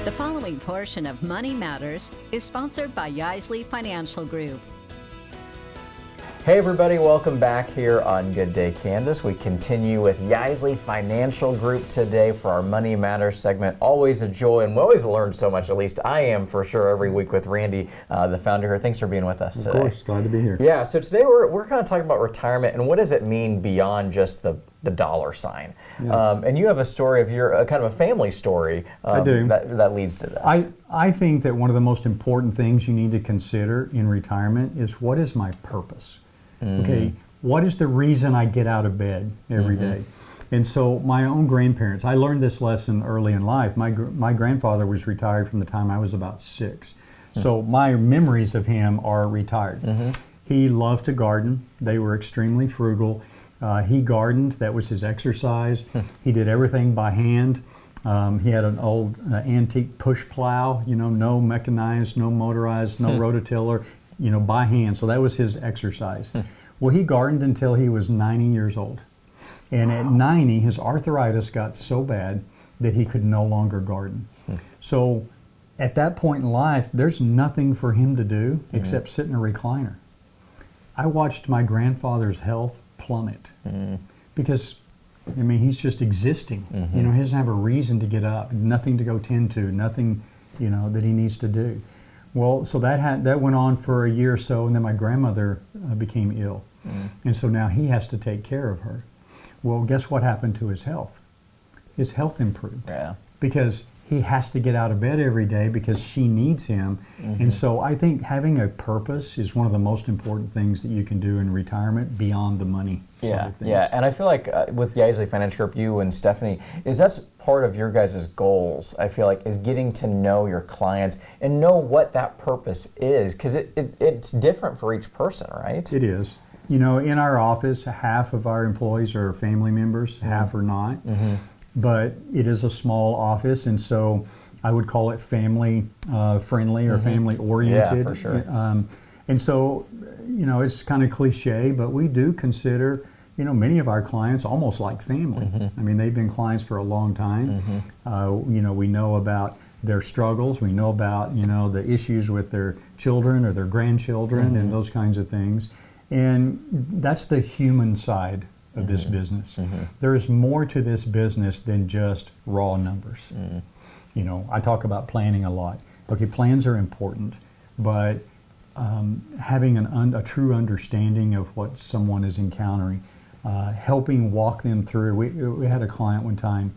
The following portion of Money Matters is sponsored by Yeisley Financial Group. Hey everybody, welcome back here on Good Day Kansas. We continue with Yeisley Financial Group today for our Money Matters segment. Always a joy, and we always learn so much, at least I am for sure, every week with Randy, the founder here. Thanks for being with us today. Of course, glad to be here. Yeah, so today we're kind of talking about retirement and what does it mean beyond just the dollar sign. Yeah. And you have a story of your, kind of a family story I do. that leads to this. I think that one of the most important things you need to consider in retirement is, what is my purpose? Okay, what is the reason I get out of bed every day? And so my own grandparents, I learned this lesson early in life. My grandfather was retired from the time I was about 6. So my memories of him are retired. He loved to garden. They were extremely frugal. He gardened. That was his exercise. He did everything by hand. He had an old antique push plow, no mechanized, no motorized, no rototiller, by hand. So that was his exercise. Well, he gardened until he was 90 years old. And at 90, his arthritis got so bad that he could no longer garden. So at that point in life, there's nothing for him to do except sit in a recliner. I watched my grandfather's health plummet because, he's just existing. He doesn't have a reason to get up, nothing to go tend to, nothing, that he needs to do. Well, so that went on for a year or so, and then my grandmother became ill. And so now he has to take care of her. Well, guess what happened to his health? His health improved. Yeah. Because he has to get out of bed every day because she needs him. And so I think having a purpose is one of the most important things that you can do in retirement beyond the money side of things. Yeah, and I feel like with Yeisley Financial Group, you and Stephanie, that's part of your guys' goals, I feel like, is getting to know your clients and know what that purpose is, because it's different for each person, right? It is. In our office, half of our employees are family members, half are not. But it is a small office, and so I would call it family friendly or family oriented. Yeah, for sure. And so, it's kind of cliche, but we do consider, many of our clients almost like family. They've been clients for a long time. We know about their struggles. We know about, the issues with their children or their grandchildren and those kinds of things. And that's the human side of this business. There is more to this business than just raw numbers. I talk about planning a lot. Okay, plans are important, but having a true understanding of what someone is encountering, helping walk them through. We had a client one time,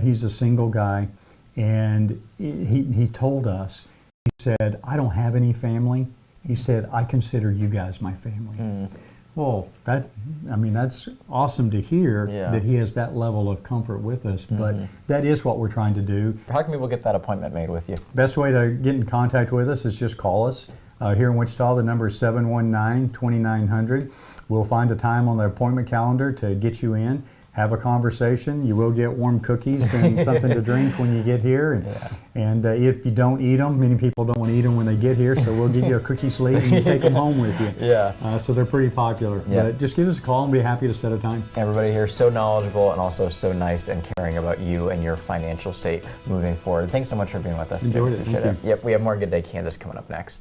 he's a single guy, and he told us, he said, "I don't have any family." He said, "I consider you guys my family." Well, that's awesome to hear that he has that level of comfort with us, but that is what we're trying to do. How can people get that appointment made with you? Best way to get in contact with us is just call us. Here in Wichita, the number is 719-2900. We'll find a time on the appointment calendar to get you in, have a conversation. You will get warm cookies and something to drink when you get here. And if you don't eat them, many people don't want to eat them when they get here, so we'll give you a cookie slate and you take them home with you. So they're pretty popular. But just give us a call and we'll be happy to set a time. Everybody here is so knowledgeable and also so nice and caring about you and your financial state moving forward. Thanks so much for being with us. Enjoyed it. Thank you. Yep, we have more Good Day Kansas coming up next.